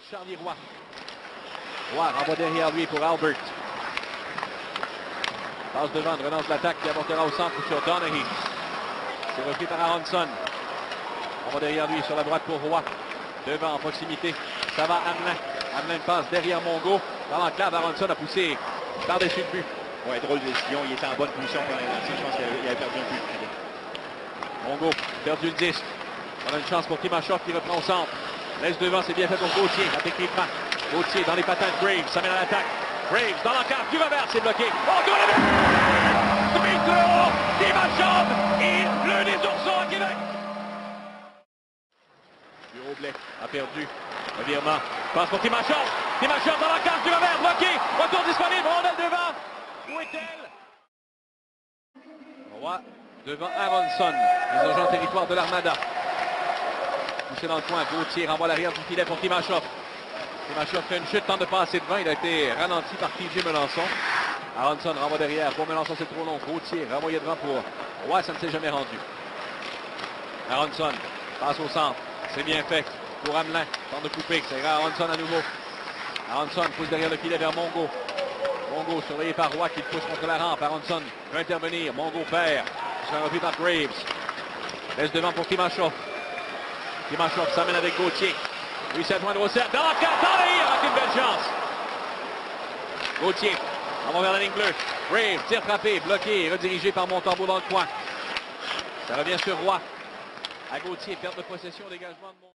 Charlie Roy. Roy renvoie derrière lui pour Albert. Passe devant, relance l'attaque qui apportera au centre sur Donaghy. C'est repris par Aronson. On va derrière lui sur la droite pour Roy. Devant en proximité. Ça va Hamelin. Hamelin passe derrière Mongo. Dans l'enclave, Aronson a poussé par-dessus le but. Ouais, drôle de décision. Il était en bonne position pour l'inverser. Je pense qu'il avait perdu un peu de filet. Mongo, perdu le disque. On a une chance pour Timashov qui reprend au centre. Laisse devant, c'est bien fait pour Gauthier. La technique marque. Gauthier dans les patates. Graves, ça mène à l'attaque. Graves dans l'enclave. Du revers, c'est bloqué. Oh, tout le but! Timashov et l'un des oursons à Québec. Bureau-Blais a perdu. Revirement. Passe pour Timashov. Timashov dans l'enclave. Du revers, bloqué. Retour disponible. Rondelle devant. Où est-elle? Roy devant Aronson. Les agents territoire de l'Armada. Poussé dans le coin. Gauthier renvoie l'arrière du filet pour Timashov. Timashov fait une chute, tente de passer devant. Il a été ralenti par TJ Melançon. Aronson renvoie derrière. Pour Melançon, c'est trop long. Gauthier renvoyé devant pour Roy. Ça ne s'est jamais rendu. Aronson passe au centre. C'est bien fait pour Hamelin. Tente de couper. Ça ira Aronson à nouveau. Aronson pousse derrière le filet vers Mongo. Mongo surveillé par Roy qui le pousse contre la rampe. Aronson peut intervenir. Mongo perd. C'est un repris par Graves. Laisse devant pour Timashov. Timashov s'amène avec Gauthier. Lui s'est joindre au cercle. Dans la carte, dans les avec une belle chance. Gauthier. On va vers la ligne bleue. Graves, tir frappé, bloqué, redirigé par Montembeault dans le coin. Ça revient sur Roy. À Gauthier, perte de possession, dégagement de Montembeault.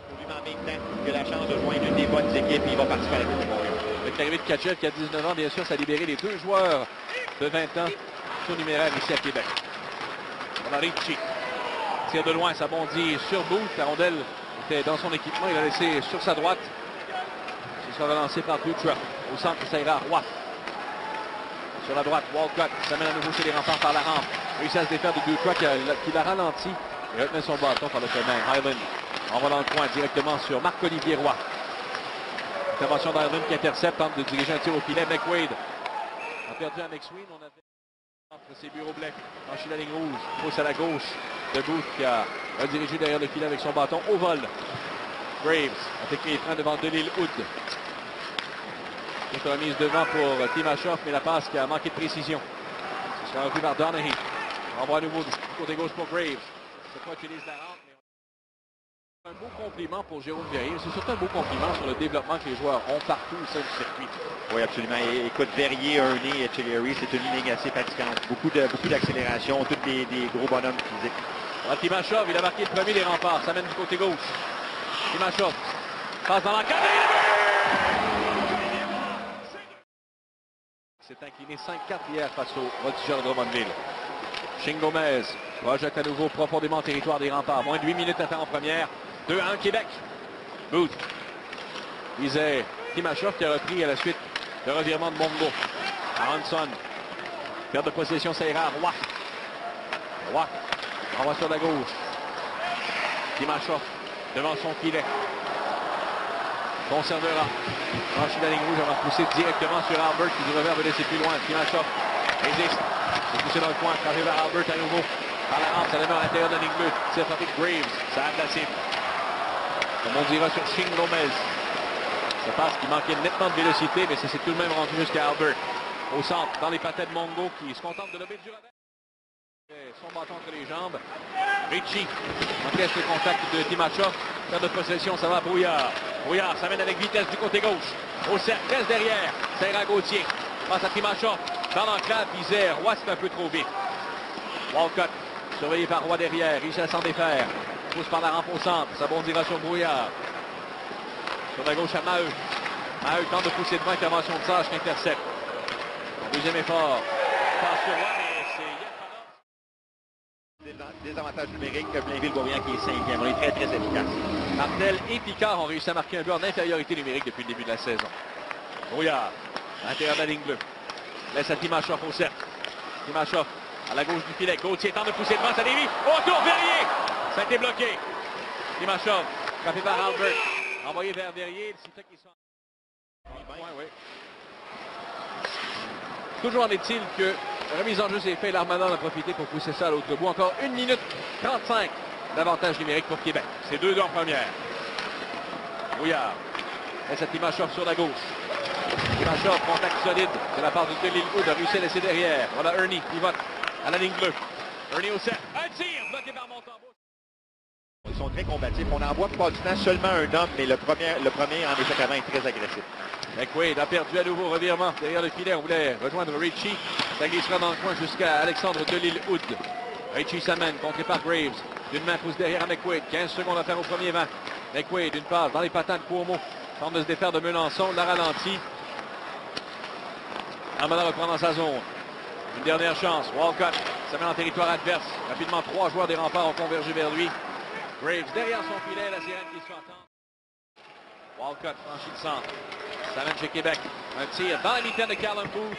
Pour lui, en même temps, il a la chance de joindre une des bonnes équipes et il va participer à la Coupe Memorial. Avec l'arrivée de Tchatchev qui a 19 ans, bien sûr, ça a libéré les deux joueurs de 20 ans surnuméraires ici à Québec. On a Ricci. Tire de loin, ça bondit sur Booth. La rondelle était dans son équipement. Il a laissé sur sa droite. Ce sera relancé par Dutra. Au centre, ça ira Roy. Sur la droite, Walcott s'amène à nouveau chez les remparts par la rampe. Réussit à se défaire de Dutra qui l'a ralenti. Il retenait son bâton par le chemin. Hyland envoie dans le coin directement sur Marc-Olivier Roy. Intervention d'Hyland qui intercepte, tente de diriger un tir au filet. McWade a perdu à McSween. On avait entre ses Bureau-Blais, franchit la ligne rouge, pousse à la gauche de Booth qui a redirigé derrière le filet avec son bâton au vol. Graves a fait les freins devant Delisle-Hood. Une remise devant pour Timashov, mais la passe qui a manqué de précision. Ce sera repris par Donaghy. Envoie à nouveau du côté gauche pour Graves. Cette fois, utilise la rampe. Un beau compliment pour Jérôme Verrier. C'est surtout un beau compliment sur le développement que les joueurs ont partout au sein du circuit. Oui, absolument. Et, écoute, Verrier, Ernie et Chilleri, c'est une ligne assez fatigante. Beaucoup d'accélération, tous des gros bonhommes physiques. Alors, Timashov, il a marqué le premier des remparts. Ça mène du côté gauche. Timashov passe dans la cadre. C'est incliné 5-4 hier face au voltigeur de Drummondville. Shane Gomez projette à nouveau profondément le territoire des remparts. Moins de 8 minutes à faire en première. 2-1 Québec. Booth. Disait Timashov qui a repris à la suite le revirement de Mongo. Aronson. Perte de possession, ça ira à Roy. Roy. Envoie sur la gauche. Timashov devant son filet. Conservera. Franchit la ligne rouge avant de pousser directement sur Albert qui du revers veut laisser plus loin. Timashov résiste. C'est poussé dans le coin. Arrive à Albert à nouveau. Par la rampe, ça demeure à l'intérieur de la ligne bleue. C'est frappé de Graves. Ça a de la cible. Comme on dira sur Shane Gomez. Ça passe qui manquait nettement de vélocité, mais ça s'est tout de même rendu jusqu'à Albert. Au centre, dans les patates de Mongo qui se contente de lever du revers. Son bâton entre les jambes. Ricci encaisse le contact de Timashov. Perte de possession, ça va à Brouillard. Brouillard s'amène avec vitesse du côté gauche. Au cercle, reste derrière. Ça ira à Gauthier. Passe à Timashov. Dans l'enclave, visère. Roy, c'est un peu trop vite. Walcott, surveillé par Roy derrière. Réussit à s'en défaire. Pousse par la rampe au centre. Ça bondira sur Brouillard. Sur la gauche à Maheu. Maheu tente de pousser devant. Intervention de Sage qui intercepte. Deuxième effort. Passe sur Roy, mais c'est Désavantage numérique, Blainville-Bourriant qui est 5e. On est très, très efficace. Martel et Picard ont réussi à marquer un but en infériorité numérique depuis le début de la saison. Brouillard, à l'intérieur de la ligne bleue. Laisse à Timashov au cercle. Timashov à la gauche du filet. Gauthier tente de pousser devant, ça dévie. Au retour, Verrier. Ça a été bloqué. Timashov, frappé par Albert. Envoyé vers Verrier. Le sifflet qui sort. Oui. Toujours en est-il que la remise en jeu s'est fait. L'Armada en a profité pour pousser ça à l'autre bout. Encore 1 minute 35 d'avantage numérique pour Québec. C'est 2-2 en première. Brouillard. Laisse à Timashov sur la gauche. Timashov, contact solide de la part de Delil Hood, a réussi à laisser derrière. Voilà Ernie qui vote à la ligne bleue. Ernie au set. Un tir bloqué par Montembeault. Ils sont très combatifs. On n'en voit pas du temps seulement un homme, mais le premier en échec avant est très agressif. McQuaid a perdu à nouveau revirement derrière le filet. On voulait rejoindre Ritchie. Ça glissera dans le coin jusqu'à Alexandre Delil-Hood. Ritchie s'amène, contré par Graves. D'une main pousse derrière à McQuaid. 15 secondes à faire au premier vent. McQuaid, une passe dans les patins de Cuomo. Tente de se défaire de Melançon. La ralentit. Armada reprend dans sa zone. Une dernière chance. Walcott s'amène en territoire adverse. Rapidement, 3 joueurs des remparts ont convergé vers lui. Graves derrière son filet. La sirène qui se fait entendre. Walcott franchit le centre. S'amène chez Québec. Un tir dans la mitaine de Callum Booth.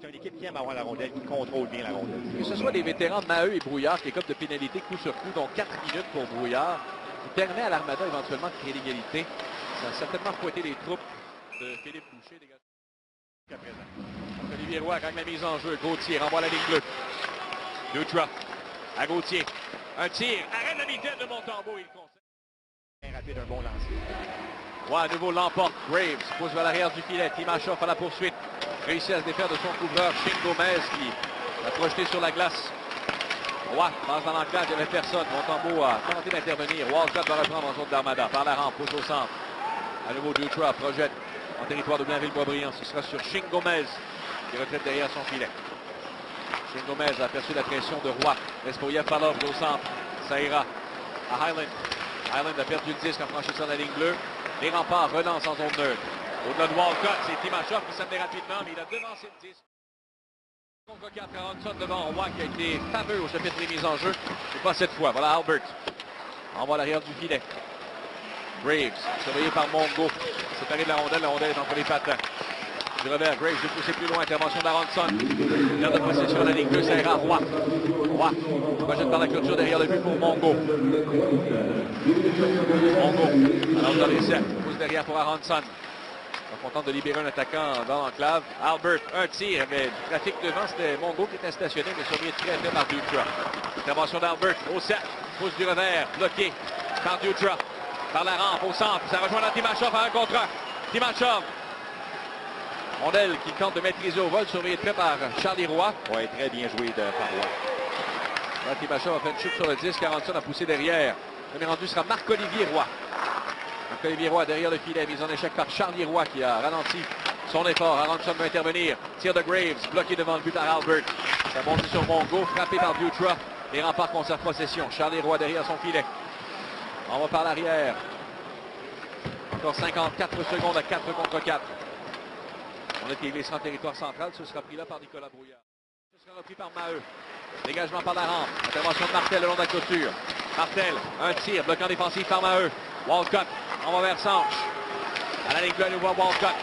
C'est une équipe qui aime avoir la rondelle, qui contrôle bien la rondelle. Que ce soit des vétérans Maheu et Brouillard qui écopent de pénalité coup sur coup, donc 4 minutes pour Brouillard, qui permet à l'Armada éventuellement de créer l'égalité. Ça a certainement fouetté les troupes de Philippe Boucher. Jusqu'à présent. Donc Olivier Roy gagne la mise en jeu. Gauthier renvoie la ligne bleue. Dutra à Gauthier. Un tir. Arrête la mitaine de Montembeault. Il conseille. Rapide, un bon lancer. Ouais, à nouveau l'emporte. Graves pousse vers l'arrière du filet. Timashov à la poursuite. Réussit à se défaire de son couvreur, Shane Gomez, qui a projeté sur la glace. Roy passe dans l'enclave, il n'y avait personne. Montembeault a tenté d'intervenir. Walcott va reprendre en zone d'Armada. Par la rampe, pousse au centre. À nouveau, Dutra projette en territoire de Blainville-Boisbriand. Ce sera sur Shane Gomez, qui retraite derrière son filet. Shane Gomez a aperçu la pression de Roy. Lespoyev par l'ordre au centre. Ça ira à Highland. Highland a perdu le disque en franchissant la ligne bleue. Les remparts relancent en zone neutre. Au-delà de Walcott, c'est Timashov qui s'amène rapidement, mais il a devancé le disque. Contre 4 Aronson devant Roy qui a été fameux au chapitre des mises en jeu. Mais pas cette fois. Voilà Albert. Envoie à l'arrière du filet. Graves, surveillé par Mongo. Séparé de la rondelle est entre les patins. Du revers, Graves de pousser plus loin. Intervention d'Aronson. L'air de possession à la ligne 2, ça ira à Roy. Roy projette par la clôture derrière le but pour Mongo. Mongo, alors dans les 7, pousse derrière pour Aronson. On tente de libérer un attaquant dans l'enclave. Albert, un tir, mais du trafic devant, c'était Mongo qui était stationné, mais surveillé très bien par Dutra. Intervention d'Albert au 7, pousse du revers, bloqué par Dutra. Par la rampe au centre, ça rejoint dans Timashov à un contre un. Timashov. Rondelle qui tente de maîtriser au vol, surveillé très par Charlie Roy. Oui, très bien joué par Roy. Là, Timashov a fait une chute sur le 10, Aronson a poussé derrière. Le premier rendu sera Marc-Olivier Roy. Marc-Olivier Roy derrière le filet, mise en échec par Charlie Roy qui a ralenti son effort. Aronson va intervenir. Tir de Graves, bloqué devant le but par Albert. Ça monte sur Mongo, frappé par Dutra. Les remparts conservent possession. Charlie Roy derrière son filet. On va par l'arrière. Encore 54 secondes à 4 contre 4. On est glissé en territoire central. Ce sera pris là par Nicolas Brouillard. Ce sera repris par Maheu. Dégagement par la rampe. Intervention de Martel le long de la clôture. Martel, un tir, bloquant défensif par Maheu. Walcott, on va vers Sanche. À la ligne bleue, nous voit Walcott.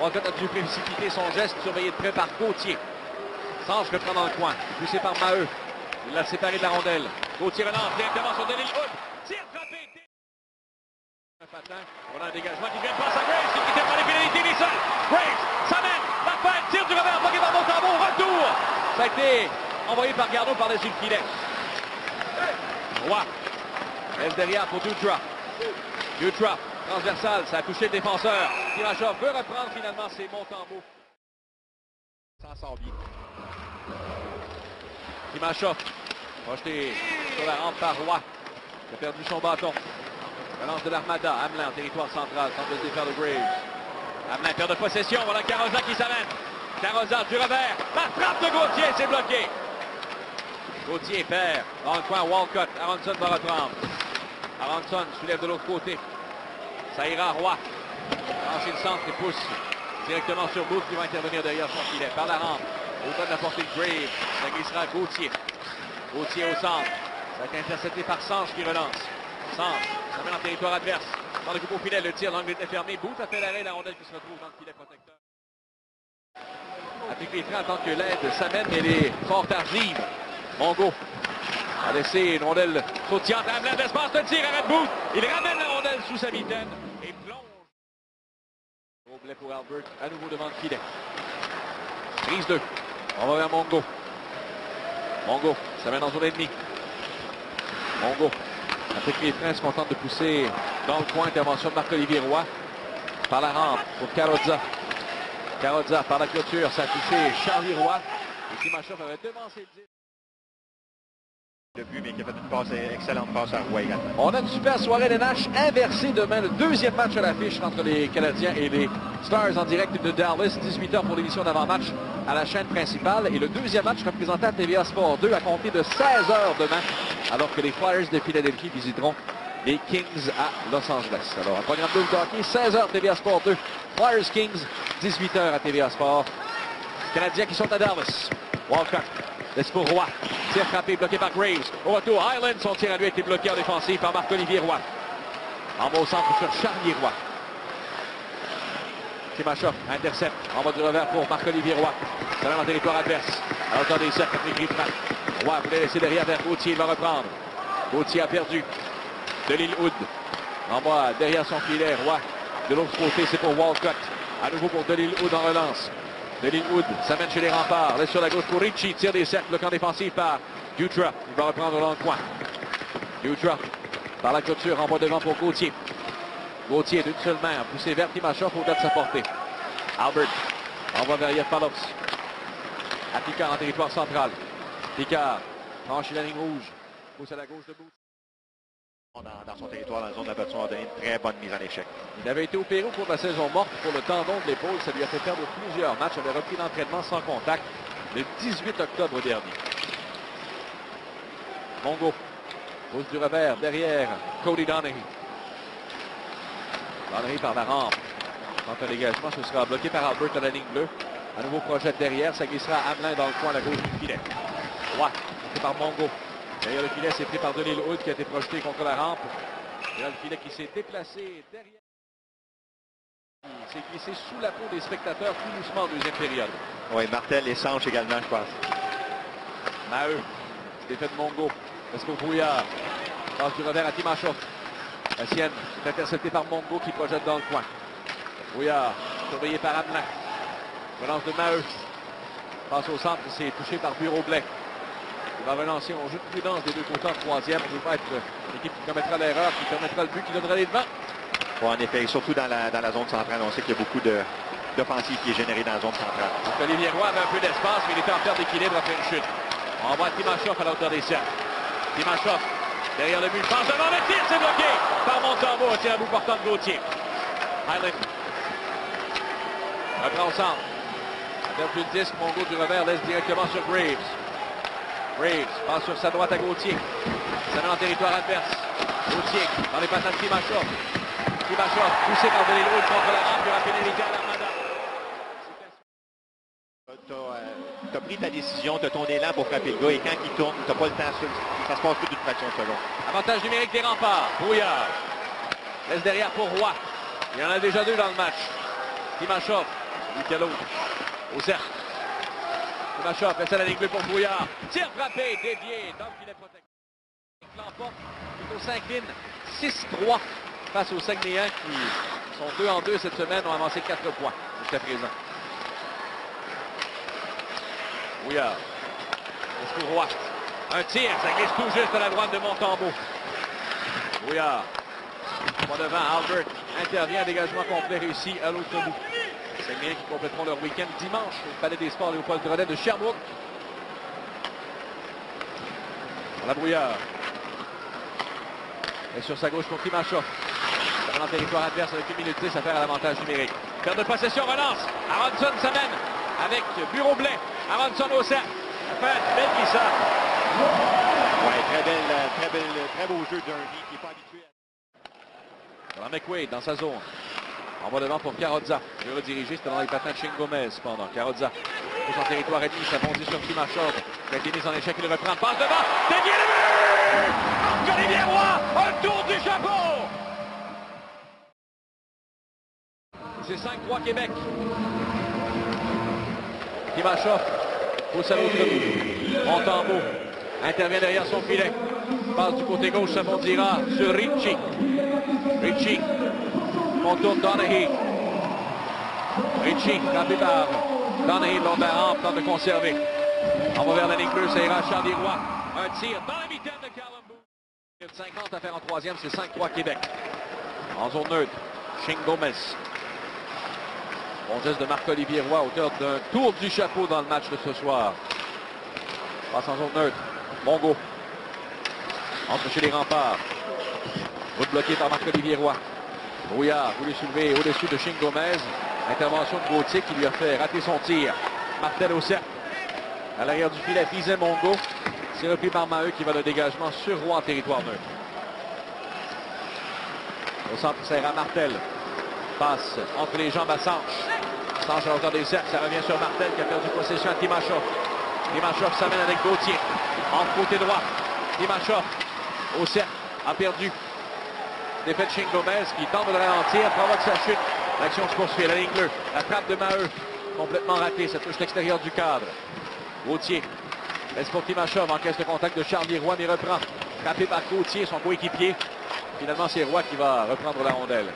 Walcott a dû précipiter son geste, surveillé de près par Gauthier. Sanche reprend dans le coin, poussé par Maheu. Il l'a séparé de la rondelle. Gauthier relance, directement sur Delil Hood. Tir frappé. Un patin, voilà un dégagement qui vient de passer à Graves, qui était par les pénalités, il est seul. Graves s'amène, la fin, tire du revers, bloqué par Montembeault, retour. Ça a été envoyé par Garneau par-dessus le filet. Roy, laisse derrière pour Dutra. Dutra, transversal, ça a touché le défenseur. Timashov veut reprendre finalement, c'est Montembeault. S'en sort bien. Timashov, projeté sur la rampe par Roy. Il a perdu son bâton. Relance de l'Armada. Hamelin en territoire central. Tente de se défaire de Graves. Hamelin perd de possession. Voilà Carosa qui s'amène. Carosa du revers. La frappe de Gauthier, c'est bloqué. Gauthier perd. Dans le coin, Walcott. Aronson va reprendre. Aronson soulève de l'autre côté. Ça ira à Roy. Lancer le centre et pousse directement sur Booth qui va intervenir derrière son filet. Par la rampe. Au-delà de la portée de Graves. Ça glissera à Gauthier. Gauthier au centre. Ça va être intercepté par Sanche qui relance. Sanche, ça met en territoire adverse. Dans le coup au filet, le tir, l'angle était fermé. Booth a fait l'arrêt, la rondelle qui se retrouve dans le filet protecteur. Avec les traits, attend que l'aide s'amène, mais elle est fort tardive. Mongo a laissé une rondelle sautillante. Hamelin d'espace, le tir, arrête Booth. Il ramène la rondelle sous sa mitaine et plonge. Au blé pour Albert, à nouveau devant le filet. Prise 2. On va vers Mongo. Mongo, ça mène en zone ennemie. Mongo. Avec les freins, se contente de pousser dans le coin. Intervention de Marc-Olivier Roy. Par la rampe pour Carrozza. Carrozza par la clôture. Ça a touché Charlie Roy. Et Timashov avait devancé le 10. Le but, mais qui a fait une excellente passe à Roy également. On a une super soirée d'NH inversée demain. Le deuxième match à l'affiche entre les Canadiens et les Stars en direct de Dallas. 18h pour l'émission d'avant-match à la chaîne principale. Et le deuxième match représenté à TVA Sport 2 à compter de 16h demain. Alors que les Flyers de Philadelphie visiteront les Kings à Los Angeles. Alors, un programme de hockey, 16h TVA Sport 2. Flyers Kings, 18h à TVA Sport. Canadiens qui sont à Dallas. Walcott. Laisse pour Roy. Tir frappé, bloqué par Graves. Au retour, Highland, son tir à lui a été bloqué en défensive par Marc-Olivier Roy. En bas au centre sur Charlie Roy. Timashov intercepte. En bas du revers pour Marc-Olivier Roy. C'est dans le territoire adverse. À la hauteur des cercles, après Griffin. Roy voulait laisser derrière vers Gauthier. Il va reprendre. Gauthier a perdu. De l'île Hood. En bas, derrière son filet. Roy. De l'autre côté, c'est pour Walcott. À nouveau pour Delille Hood en relance. Delille Hood s'amène chez les remparts. Laisse sur la gauche pour Ricci. Tire des cercles. Le camp défensif par Dutra. Il va reprendre dans le coin. Dutra par la clôture. Envoie devant pour Gauthier. Gauthier d'une seule main. Poussé vers Timashov au-delà de sa portée. Albert envoie vers Yepalos. À Picard en territoire central. Picard franchit la ligne rouge. Pousse à la gauche de Bouche. Dans son territoire, dans la zone d'abattement, a donné une très bonne mise en échec. Il avait été opéré au cours de la saison morte pour le tendon de l'épaule. Ça lui a fait perdre plusieurs matchs. Il avait repris l'entraînement sans contact le 18 octobre dernier. Mongo pousse du revers derrière Cody Donaghy. Donaghy par la rampe. Quand un dégagement, ce sera bloqué par Albert à la ligne bleue. À nouveau projette derrière. Ça glissera à Hamelin dans le coin à la gauche du filet. Roy, c'est par Mongo. Derrière le filet, c'est pris par Delille Hood qui a été projeté contre la rampe. Et là, le filet qui s'est déplacé derrière. Il s'est glissé sous la peau des spectateurs tout doucement en deuxième période. Oui, Martel et Sanche également, je pense. Maheu, c'était fait de Mongo. Est-ce pour Brouillard? Passe du revers à Timashov. La sienne est interceptée par Mongo qui projette dans le coin. Brouillard, surveillé par Hamelin. Relance de Maheu. Passe au centre, c'est touché par Bureau-Blais. Il va relancer, on joue de prudence des deux côtés en troisième. On ne veut pas être l'équipe qui commettra l'erreur, qui permettra le but, qui donnera les devants. Bon, en effet, surtout dans la zone centrale, on sait qu'il y a beaucoup d'offensives qui est générée dans la zone centrale. Olivier Roy avait un peu d'espace, mais il était en perte d'équilibre après une chute. On voit Timashov à la hauteur des cercles. Timashov, derrière le but, passe devant le tir, c'est bloqué par Montembeau, tir à bout portant de Gauthier. Highland reprend au centre. Perdu le disque, Mongo du revers laisse directement sur Graves. Graves passe sur sa droite à Gauthier. Ça met en territoire adverse. Gauthier dans les patates de Timashov. Timashov poussé par Delille Hood contre la rampe. Il aura pénalité à l'Armada. Tu as pris ta décision, tu as ton élan pour frapper le gars et quand il tourne, tu n'as pas le temps. Ça se passe plus d'une fraction de seconde. Avantage numérique des remparts. Brouillard laisse derrière pour Roy. Il y en a déjà deux dans le match. Timashov. Lui qui a l'autre. Au cercle. Timashov laisse à la ligne bleue pour Brouillard. Tir frappé, dévié dans le filet protecteur. L'emporte, plutôt s'incline 6-3 face aux Saguenayens qui sont 2-2 cette semaine, ont avancé 4 points jusqu'à présent. Brouillard. Est-ce pour Roy? Un tir, ça glisse tout juste à la droite de Montembeau. Brouillard. Pas devant, Albert intervient, dégagement complet réussi à l'autre bout. Les Saguenayens qui compléteront leur week-end dimanche au Palais des Sports Léopold Drolet de Sherbrooke. La Brouillard. Et sur sa gauche pour Timashov. Ça va dans le territoire adverse avec 1 minute 10 à faire à l'avantage numérique. Perte de possession, relance. Aronson s'amène avec Bureau-Blais. Aronson au cercle. Ça fait une belle glissade. Oui, très beau jeu d'un vie qui n'est pas habitué. Dans McQuaid dans sa zone. On va devant pour Carrozza. Je vais rediriger, c'était dans les patins de Shane Gomez cependant. Carrozza pour son territoire ennemi, ça bondit sur Timashov. Il a été mis en échec, il le reprend. Passe devant, dévié le but! Olivier Roy, un tour du chapeau! C'est 5-3 Québec. Timashov pousse à l'autre bout. Montembeau intervient derrière son filet. Passe du côté gauche, ça bondira sur Ricci. Ricci. Contourne Donaghy. Ricci, frappé par Donaghy, long de la rampe, tente de conserver. On va vers la ligne bleue, ça ira à Charlie Roy. Un tir dans la mitaine de Callum Booth. 50 à faire en troisième, c'est 5-3 Québec. En zone neutre, Shane Gomez. Bon geste de Marc-Olivier Roy, auteur d'un tour du chapeau dans le match de ce soir. Passe en zone neutre. Mongo. Entre chez les remparts. Route bloquée par Marc-Olivier Roy. Brouillard voulait soulever au-dessus de Shane Gomez. Intervention de Gauthier qui lui a fait rater son tir. Martel au cercle. À l'arrière du filet, Fizet Mongo. C'est repris par Maheu qui va le dégagement sur Roy en territoire neutre. Au centre, Serra Martel. Passe entre les jambes à Sanche. Sanche à hauteur des cercles, ça revient sur Martel qui a perdu possession à Timashov. Timashov s'amène avec Gauthier. Entre côté droit. Timashov au cercle a perdu. Défait de Shane Gomez qui tente de le ralentir, provoque sa chute. L'action se poursuit. La ligne bleue. La frappe de Maheu. Complètement ratée. Ça touche l'extérieur du cadre. Gauthier. Laisse pour Timashov. Encaisse le contact de Charlie Roy, mais reprend. Frappé par Gauthier, son coéquipier. Finalement, c'est Roy qui va reprendre la rondelle.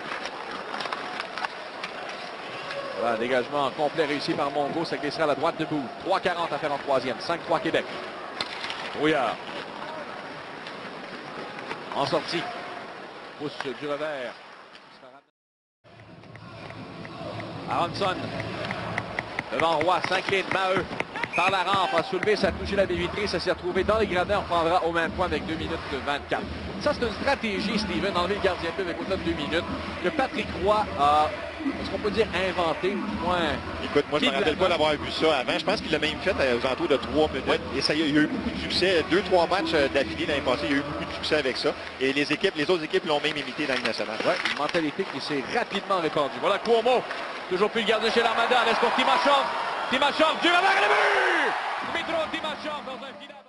Voilà, dégagement complet réussi par Mongo. Ça glissera à la droite de Boulle. 3:40 à faire en troisième. 5-3 Québec. Brouillard. En sortie. Pousse du revers. Aronson. Devant Roy. 5 lignes. Maheu. Par la rampe. A soulevé. Ça a touché la baie vitrée. Ça s'est retrouvé dans les gradins. On prendra au même point avec 2 minutes 24. Ça, c'est une stratégie, Steven, enlever le gardien de but avec au-delà de 2 minutes, que Patrick Roy a, est-ce qu'on peut dire, inventé, du moins... Écoute, moi, je ne me rappelle pas d'avoir vu ça avant. Je pense qu'il l'a même fait aux alentours de 3 minutes. Ouais. Et ça, il y a eu beaucoup de succès. 2-3 matchs d'affilée l'année passée, il y a eu beaucoup de succès avec ça. Et les autres équipes l'ont même imité dans le national. Oui, une mentalité qui s'est rapidement répandue. Voilà Cuomo, toujours plus le gardien chez l'Armada. Laisse pour Timashov. Timashov, du revers et le but! Dmitro Timashov dans un final.